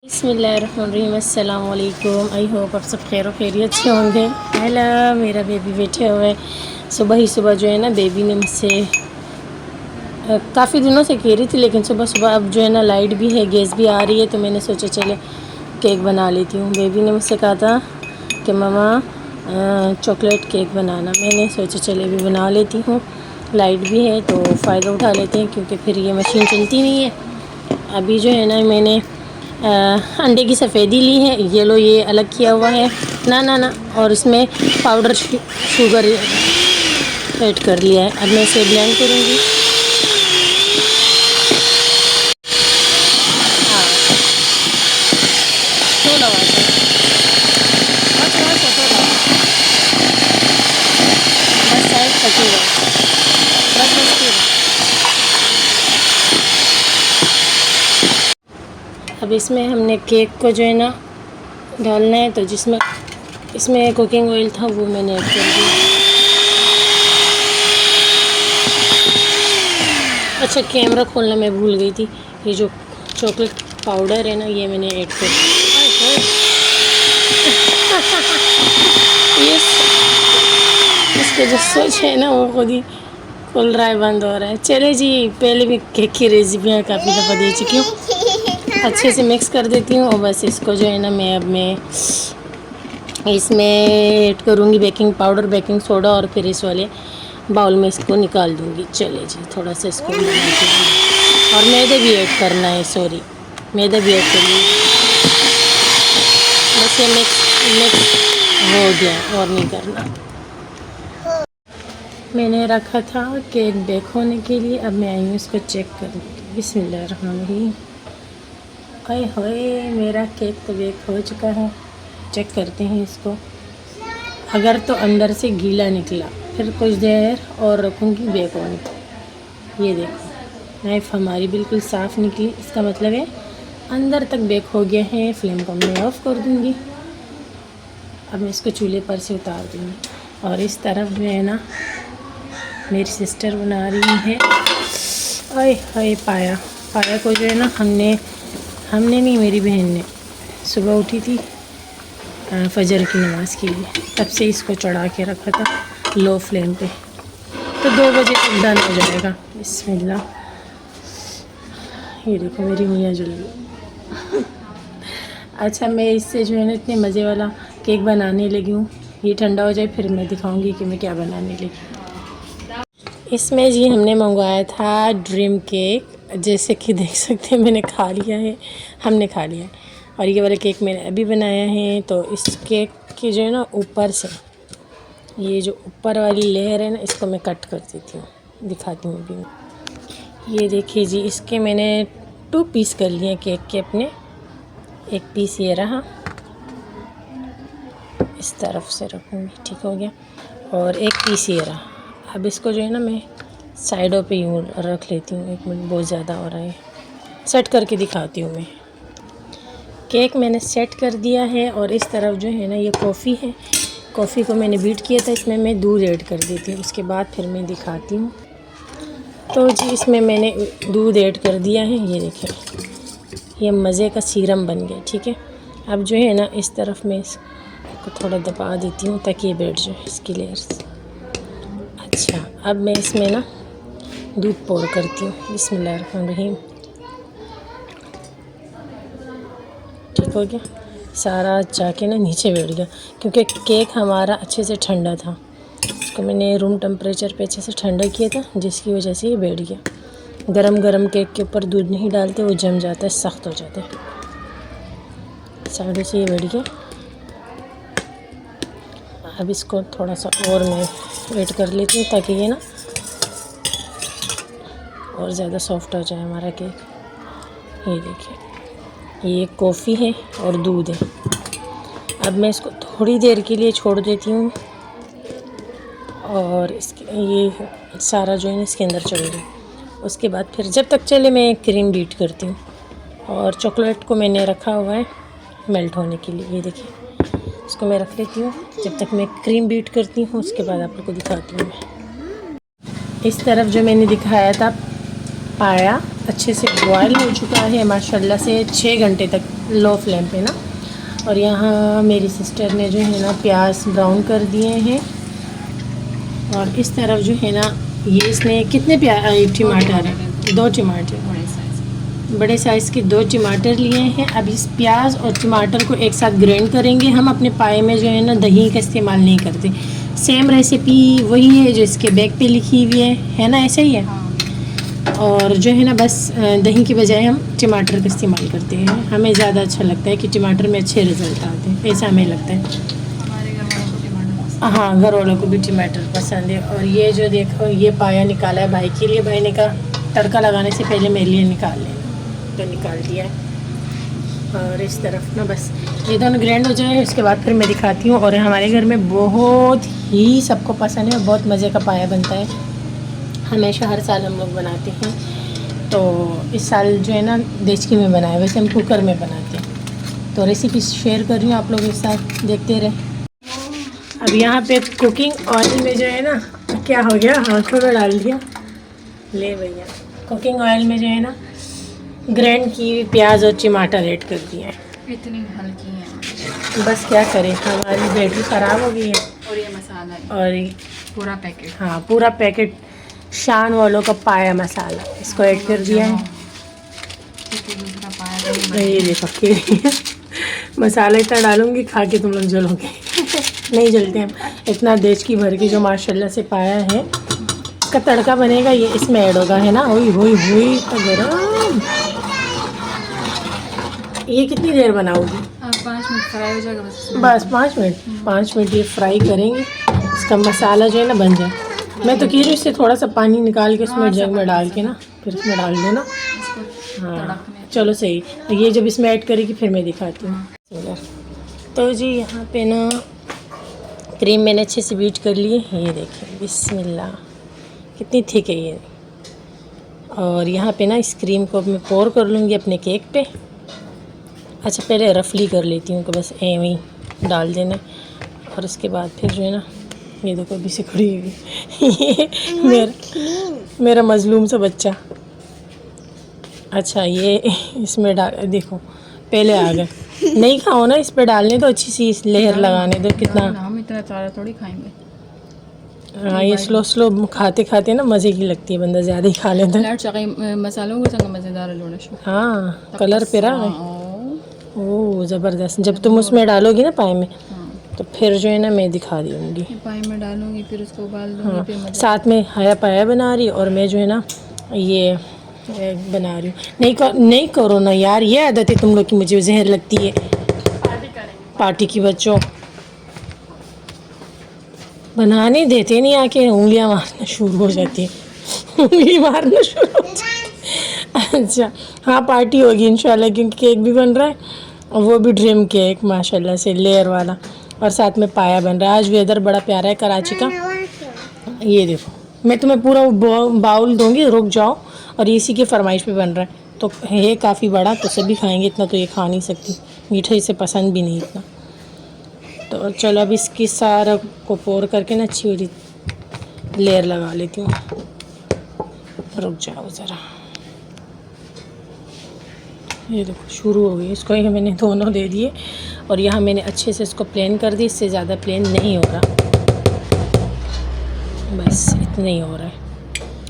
बिस्मिल्लाहिर्रहमानिर्रहीम, अस्सलाम वालेकुम। आई होप आप सब खैर खैरियत से होंगे। हेलो, मेरा बेबी बैठे हुए। सुबह ही सुबह जो है ना बेबी ने मुझसे काफ़ी दिनों से कह रही थी, लेकिन सुबह सुबह अब जो है ना लाइट भी है, गैस भी आ रही है, तो मैंने सोचा चले केक बना लेती हूँ। बेबी ने मुझसे कहा था कि मम्मा चॉकलेट केक बनाना। मैंने सोचा चले भी बना लेती हूँ। लाइट भी है तो फ़ायदा उठा लेते हैं, क्योंकि फिर ये मशीन चलती नहीं है। अभी जो है ना मैंने अंडे की सफ़ेदी ली है, येलो ये अलग किया हुआ है ना, और इसमें पाउडर शुगर ऐड कर लिया है। अब मैं इसे ब्लेंड करूँगी। हाँ, थोड़ा वाटर, बस साइड पकेगा, बस फिर। अब इसमें हमने केक को जो है ना डालना है, तो जिसमें इसमें कुकिंग ऑयल था वो मैंने ऐड कर दिया। अच्छा, कैमरा खोलना मैं भूल गई थी। ये जो चॉकलेट पाउडर है ना, ये मैंने ऐड कर दिया। ये इसके जो स्विच है ना वो खुद ही खुल रहा है, बंद हो रहा है। चले जी, पहले भी केक की रेसिपियाँ काफ़ी दफ़ा दे चुकी हूँ। अच्छे से मिक्स कर देती हूँ, और बस इसको जो है ना मैं इसमें ऐड करूँगी बेकिंग पाउडर, बेकिंग सोडा, और फिर इस वाले बाउल में इसको निकाल दूँगी। चले जी, थोड़ा सा इसको और मैदे भी ऐड करना है, सॉरी मैदा भी ऐड करिए। बस ये मिक्स हो गया, और नहीं करना। मैंने रखा था केक बेक होने के लिए। अब मैं आई हूँ इसको चेक करूँगी। बिस्मिल्लाहिर्रहमानिर्रहीम। हाय हाय, मेरा केक तो बेक हो चुका है। चेक करते हैं इसको। अगर तो अंदर से गीला निकला, फिर कुछ देर और रखूँगी बेक होने को। ये देखो, नाइफ़ हमारी बिल्कुल साफ़ निकली, इसका मतलब है अंदर तक बेक हो गया है। फ्लेम को मैं ऑफ़ कर दूँगी। अब मैं इसको चूल्हे पर से उतार दूँगी। और इस तरफ जो है ना मेरी सिस्टर बना रही है। आय हाय, पाया को जो है ना हमने नहीं, मेरी बहन ने सुबह उठी थी फजर की नमाज़ के लिए, तब से इसको चढ़ा के रखा था लो फ्लेम पे, तो 2 बजे तक डन हो जाएगा। बिस्मिल्लाह। ये देखो मेरी मियाँ जल गई। अच्छा, मैं इससे जो है ना इतने मज़े वाला केक बनाने लगी हूँ। ये ठंडा हो जाए फिर मैं दिखाऊंगी कि मैं क्या बनाने लगी। इसमें जी हमने मंगवाया था ड्रीम केक, जैसे कि देख सकते हैं मैंने खा लिया है, हमने खा लिया है। और ये वाला केक मैंने अभी बनाया है। तो इस केक की जो है ना ऊपर से ये जो ऊपर वाली लेयर है ना, इसको मैं कट कर देती हूँ, दिखाती हूँ अभी। ये देखिए जी, इसके मैंने 2 पीस कर लिए केक के अपने। एक पीस ये रहा, इस तरफ से रखूँगी, ठीक हो गया। और एक पीस ये रहा। अब इसको जो है ना मैं साइडों पे यूँ रख लेती हूँ। 1 मिनट, बहुत ज़्यादा हो रहा है, सेट करके दिखाती हूँ मैं। केक मैंने सेट कर दिया है। और इस तरफ जो है ना ये कॉफ़ी है, कॉफ़ी को मैंने बीट किया था, इसमें मैं दूध ऐड कर देती हूँ, उसके बाद फिर मैं दिखाती हूँ। तो जी इसमें मैंने दूध ऐड कर दिया है, ये देखिए ये मज़े का सीरम बन गया, ठीक है। अब जो है ना इस तरफ मैं इसको थोड़ा दबा देती हूँ ताकि ये बैठ जाए इसकी लेयर्स। अच्छा, अब मैं इसमें ना दूध पोर करती हूँ। बिस्मिल्लाहिर्रहमानिर्रहीम। ठीक हो गया, सारा जाके ना नीचे बैठ गया, क्योंकि केक हमारा अच्छे से ठंडा था। इसको मैंने रूम टेम्परेचर पे अच्छे से ठंडा किया था, जिसकी वजह से ये बैठ गया। गरम गरम केक के ऊपर दूध नहीं डालते, वो जम जाता है, सख्त हो जाता है। साइडों से ये बैठ गया। अब इसको थोड़ा सा और मैं ऐड कर लेती हूँ ताकि ये ना और ज़्यादा सॉफ्ट हो जाए हमारा केक। ये देखिए, ये कॉफ़ी है और दूध है। अब मैं इसको थोड़ी देर के लिए छोड़ देती हूँ, और इसके ये सारा जो है ना इसके अंदर चले जाए। उसके बाद फिर जब तक चले मैं क्रीम बीट करती हूँ। और चॉकलेट को मैंने रखा हुआ है मेल्ट होने के लिए। ये देखिए, इसको मैं रख लेती हूँ जब तक मैं क्रीम बीट करती हूँ, उसके बाद आप लोग को दिखाती हूँ मैं। इस तरफ जो मैंने दिखाया था पाया, अच्छे से बॉयल हो चुका है माशाल्लाह से 6 घंटे तक लो फ्लेम पे ना। और यहाँ मेरी सिस्टर ने जो है ना प्याज ब्राउन कर दिए हैं। और इस तरफ जो है ना ये इसने कितने टमाटर हैं, 2 टमाटर बड़े साइज़ के 2 टमाटर लिए हैं। अब इस प्याज और टमाटर को एक साथ ग्राइंड करेंगे। हम अपने पाए में जो है ना दही का इस्तेमाल नहीं करते। सेम रेसिपी वही है जो इसके बैग पे लिखी हुई है ना, ऐसा ही है। और जो है ना बस दही के बजाय हम टमाटर का इस्तेमाल करते हैं। हमें ज़्यादा अच्छा लगता है कि टमाटर में अच्छे रिज़ल्ट आते हैं, ऐसा हमें लगता है। हमारे घर वालों को टमाटर, हाँ, घर वालों को भी टमाटर पसंद है। और ये जो देखो ये पाया निकाला है भाई के लिए। भाई ने कहा तड़का लगाने से पहले मेरे लिए निकाल लेना, तो निकाल दिया है। और इस तरफ ना बस ये दोनों ग्राइंड हो जाए उसके बाद फिर मैं दिखाती हूँ। और हमारे घर में बहुत ही सबको पसंद है और बहुत मज़े का पाया बनता है। हमेशा हर साल हम लोग बनाते हैं। तो इस साल जो है ना देचकी में बनाया, वैसे हम कुकर में बनाते हैं। तो रेसिपी शेयर कर रही हूँ आप लोगों के साथ, देखते रहे। अब यहाँ पे कुकिंग ऑयल में जो है ना क्या हो गया, हाथों में डाल दिया। ले भैया, कुकिंग ऑयल में जो है ना ग्राइंड की प्याज और टमाटर ऐड कर दिए हैं। इतनी हल्की है। बस क्या करें, हमारी बैटरी ख़राब हो गई है। और ये मसाला है, और ये पूरा पैकेट। हाँ, पूरा पैकेट शान वालों का पाया मसाला इसको ऐड कर दिया है। दूसरा पाया ये देखो कि मसाला इतना डालूंगी खा के तुम लोग जलोगे। नहीं जलते हम। इतना देचकी भर के जो माशाल्लाह से पाया है, इसका तड़का बनेगा ये इसमें ऐड होगा, है ना। हुई हुई हुई तो गरम। ये कितनी देर बनाओगी? 5 मिनट फ्राई हो जाएगा बस 5 मिनट। 5 मिनट ये फ्राई करेंगे, इसका मसाला जो है ना बन जाए। मैं तो कह रही हूँ इससे थोड़ा सा पानी निकाल के उसमें जग में डाल के ना फिर उसमें डाल देना। हाँ चलो सही। ये जब इसमें ऐड करेगी फिर मैं दिखाती हूँ। तो जी यहाँ पे ना क्रीम मैंने अच्छे से बीट कर ली है। ये देखिए बिस्मिल्लाह कितनी थिक है ये। और यहाँ पे ना इस क्रीम को मैं पोर कर लूँगी अपने केक पे। अच्छा पहले रफली कर लेती हूँ कि बस एवं ही डाल देना। और उसके बाद फिर जो है ना ये देखो अभी से खड़ी हुई ये मेरा मजलूम सा बच्चा। अच्छा ये इसमें डाल, देखो पहले आ गए। नहीं खाओ ना, इस पर डालने तो अच्छी सी लहर लगाने दो। कितना हम इतना सारा थोड़ी खाएंगे। हाँ, ये स्लो स्लो खाते खाते ना मज़े की लगती है, बंदा ज़्यादा ही खा लेता है। लाट चाकी मसालों को संग मज़ेदार लोड़ा शो। हाँ कलर पे रहा है। ओह ज़बरदस्त। जब तुम उसमें डालोगी ना पाए में तो फिर जो है ना मैं दिखा दूँगी। पाए में डालूंगी फिर उसको उबाल दूंगी। हाँ फिर साथ में हया पाया बना रही और मैं जो है ना ये बना रही हूँ। नहीं करो ना यार, ये आदत है तुम लोग की, मुझे जहर लगती है। पार्टी की बच्चों बनाने देते नहीं, आके उंगलियां मारना शुरू हो जाती है। उंगली मारना शुरू हो जाती। अच्छा हाँ पार्टी होगी इंशाल्लाह, क्योंकि केक भी बन रहा है और वो भी ड्रीम केक माशाल्लाह से लेयर वाला। और साथ में पाया बन रहा है। आज वेदर बड़ा प्यारा है कराची का। ये देखो मैं तुम्हें पूरा बाउल दूंगी, रुक जाओ। और इसी की फरमाइश पे बन रहा है तो है काफ़ी बड़ा, तो सभी खाएंगे, इतना तो ये खा नहीं सकती। मीठा इसे पसंद भी नहीं इतना। तो चलो अब इसकी सारा को पोर करके ना अच्छी वाली लेयर लगा लेती हूँ। रुक जाओ ज़रा। ये देखो शुरू हो गई। इसको ही मैंने दोनों दे दिए और यहाँ मैंने अच्छे से इसको प्लेन कर दी। इससे ज़्यादा प्लेन नहीं हो रहा, बस इतना ही हो रहा है।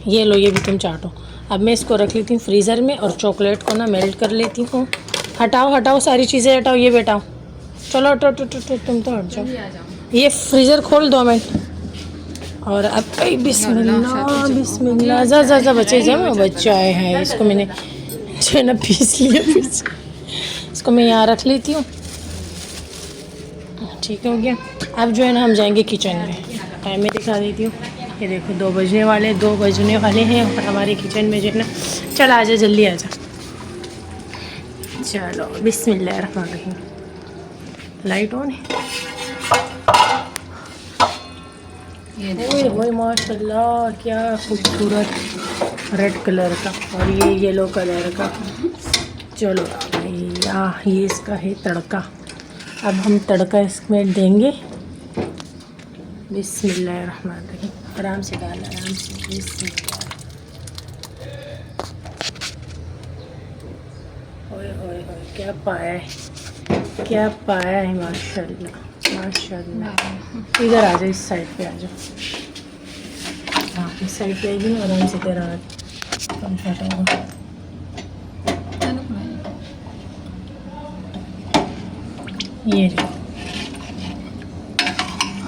ये लो, ये भी तुम चाटो। अब मैं इसको रख लेती हूँ फ्रीज़र में और चॉकलेट को ना मेल्ट कर लेती हूँ। हटाओ हटाओ सारी चीज़ें हटाओ, ये बेटाओ। चलो हटो तुम तो हट जाओ। ये फ्रीज़र खोल 2 मिनट। और अब बिस्मिल्लाह बिस्मिल्लाह। जा बच्चे जा, बच्चा है। इसको मैंने जो है ना पीस लिया। इसको मैं यहाँ रख लेती हूँ। ठीक हो गया। अब जो है ना हम जाएंगे किचन में। टाइम में दिखा देती हूँ। ये देखो 2 बजने वाले हैं और हमारे किचन में जो है ना, चल आजा जल्दी आजा। चलो बिस्मिल्लाह रहमान रहीम। लाइट ऑन है। ओए माशाल्लाह क्या खूबसूरत रेड कलर का और ये येलो कलर का। चलो भैया ये इसका है तड़का। अब हम तड़का इसमें देंगे। बिस्मिल्लाहिर्रहमानिर्रहीम। आराम से डाल, आराम से। बिस्मिल्लाह। क्या पाया है, क्या पाया है। माशाल्लाह माशाल्लाह। इधर आ जाओ, इस साइड पे आ जाओ। हाँ इस साइड पे आएगी ना, आराम से तेरा कम्फर्ट होगा। ये देखो,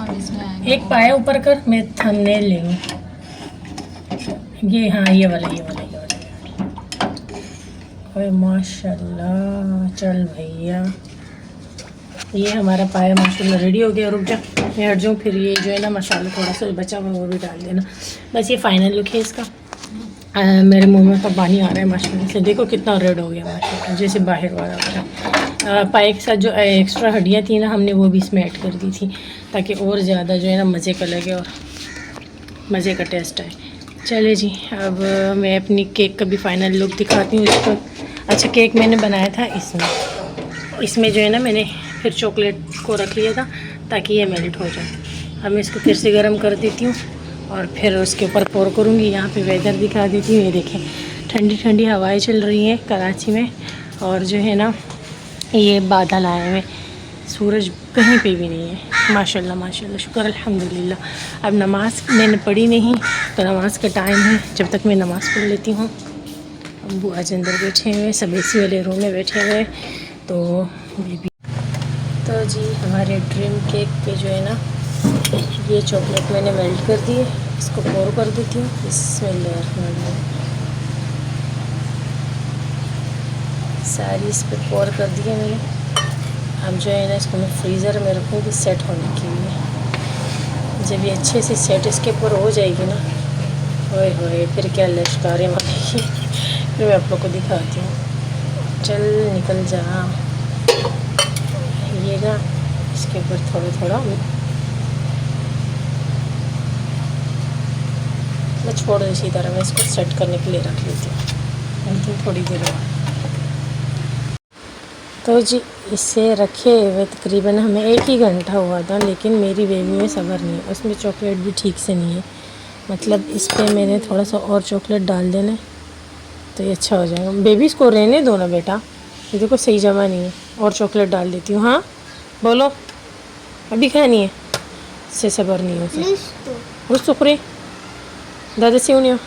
अब इसमें आएगा एक पाया ऊपर कर, मैं थंबनेल ले लूँ। ये हाँ ये वाला ये वाला ये वाला। ओए माशाल्लाह, चल भैया ये हमारा पाया माशाल्लाह रेडी हो गया। रुक जा मैं हट जाऊँ, फिर ये जो है ना मसाला थोड़ा सा बचा हुआ वो भी डाल देना। बस ये फाइनल लुक है इसका। मेरे मुंह में तो पानी आ रहा है माशाल्लाह से। देखो कितना रेड हो गया माशाल्लाह, जैसे बाहर वाला होता। पाए के साथ जो एक्स्ट्रा हड्डियाँ थी ना, हमने वो भी इसमें ऐड कर दी थी ताकि और ज़्यादा जो है ना मज़े का लगे और मज़े का टेस्ट आए। चले जी, अब मैं अपनी केक का भी फाइनल लुक दिखाती हूँ इसको। अच्छा केक मैंने बनाया था इसमें जो है ना मैंने फिर चॉकलेट को रख लिया था ताकि ये मेल्ट हो जाए। अब मैं इसको फिर से गर्म कर देती हूँ और फिर उसके ऊपर पोर करूँगी। यहाँ पे वेदर दिखा देती हूँ, ये देखें ठंडी ठंडी हवाएं चल रही हैं कराची में और जो है ना ये बादल आए हुए, सूरज कहीं पे भी नहीं है। माशाल्लाह माशाल्लाह, शुक्र अल्हम्दुलिल्लाह। अब नमाज़ मैंने पढ़ी नहीं तो नमाज़ का टाइम है, जब तक मैं नमाज़ पढ़ लेती हूँ। अबू आज अंदर बैठे हुए, सब एसी वाले रूम में बैठे हुए। तो बेबी तो जी हमारे ड्रीम केक पे जो है ना ये चॉकलेट मैंने मेल्ट कर दी है, इसको पोर कर देती हूँ। बिस्मिल्लाह, सारी इस पर पोर कर दी है मैंने। अब जो है ना इसको मैं फ्रीज़र में रखूँगी सेट होने के लिए। जब ये अच्छे से सेट इसके ऊपर हो जाएगी ना, ओए होए फिर क्या लश्कारे मारेगी। फिर मैं आप लोग को दिखाती हूँ। चल निकल जा, ये ना इसके ऊपर थोड़ा थोड़ा मैं छोड़ दूँ इसी तरह। मैं इसको सेट करने के लिए रख लेती हूँ, लेकिन थोड़ी देर बाद। तो जी इसे रखे हुए तकरीबन हमें 1 ही घंटा हुआ था, लेकिन मेरी बेबी में सब्र नहीं है। उसमें चॉकलेट भी ठीक से नहीं है, मतलब इस पर मैंने थोड़ा सा और चॉकलेट डाल देना है तो ये अच्छा हो जाएगा। बेबी इसको रहने दो ना बेटा, ये देखो सही जमा नहीं है। और चॉकलेट डाल देती हूँ। हाँ बोलो, अभी खानी है? इससे सब्र नहीं होता। उस सुखरे दादा से उन्हें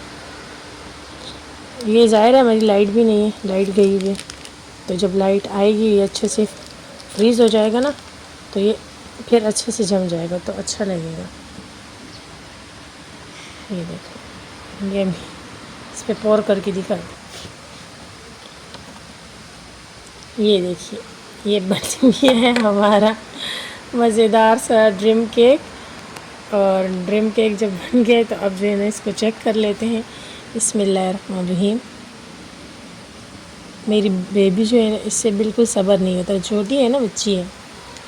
ये ज़ाहिर है हमारी लाइट भी नहीं है, लाइट गई हुई है। तो जब लाइट आएगी ये अच्छे से फ्रीज़ हो जाएगा ना, तो ये फिर अच्छे से जम जाएगा तो अच्छा लगेगा। ये देखो, ये इस पर पोर करके दिखा दो। ये देखिए ये बन गया है हमारा मज़ेदार सा ड्रीम केक। और ड्रीम केक जब बन गए तो अब जो है ना इसको चेक कर लेते हैं। बिस्मिल्लाहिर्रहमानिर्रहीम। मेरी बेबी जो है ना इससे बिल्कुल सब्र नहीं होता, छोटी है ना, बच्ची है।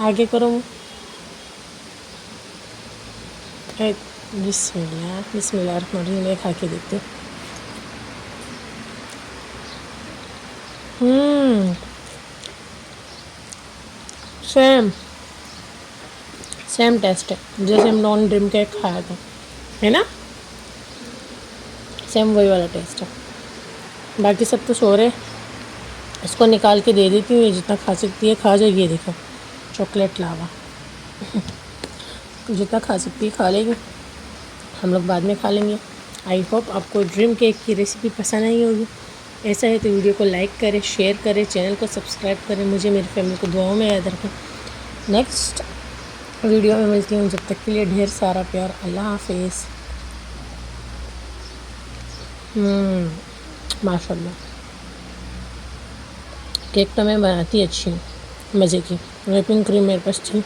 आगे करो। बिस्मिल्लाहिर्रहमानिर्रहीम। मैं खा के देखती हूँ। सेम टेस्ट है जैसे हम नॉन ड्रीम केक खाया था, है ना? सेम वही वाला टेस्ट है। बाकी सब तो सो रहे, इसको निकाल के दे देती हूँ, ये जितना खा सकती है खा जाएगी। ये देखो चॉकलेट लावा जितना खा सकती है खा लेगी, हम लोग बाद में खा लेंगे। आई होप आपको ड्रीम केक की रेसिपी पसंद आई होगी। ऐसा है तो वीडियो को लाइक करें, शेयर करें, चैनल को सब्सक्राइब करें, मुझे मेरी फैमिली को दुआओं में याद रखें। नेक्स्ट वीडियो में मिलती हूँ, जब तक के लिए ढेर सारा प्यार। अल्लाह हाफिज़। माशाल्लाह केक तो मैं बनाती अच्छी हूँ, मज़े की। व्हिपिंग क्रीम मेरे पास थी,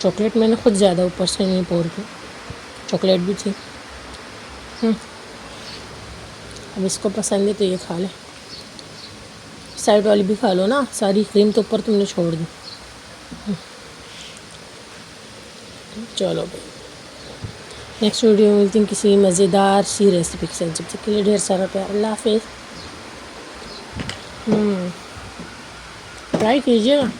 चॉकलेट मैंने खुद ज़्यादा ऊपर से नहीं पोर की, चॉकलेट भी थी। अब इसको पसंद है तो ये खा ले, साइड वाली भी खा लो ना, सारी क्रीम तो ऊपर तुमने छोड़ दी। चलो भाई नेक्स्ट वीडियो में मिलती हूँ किसी मज़ेदार सी रेसिपी के साथ। जब तक के लिए ढेर सारा प्यार। अल्लाह हाफिज़। ट्राई कीजिएगा।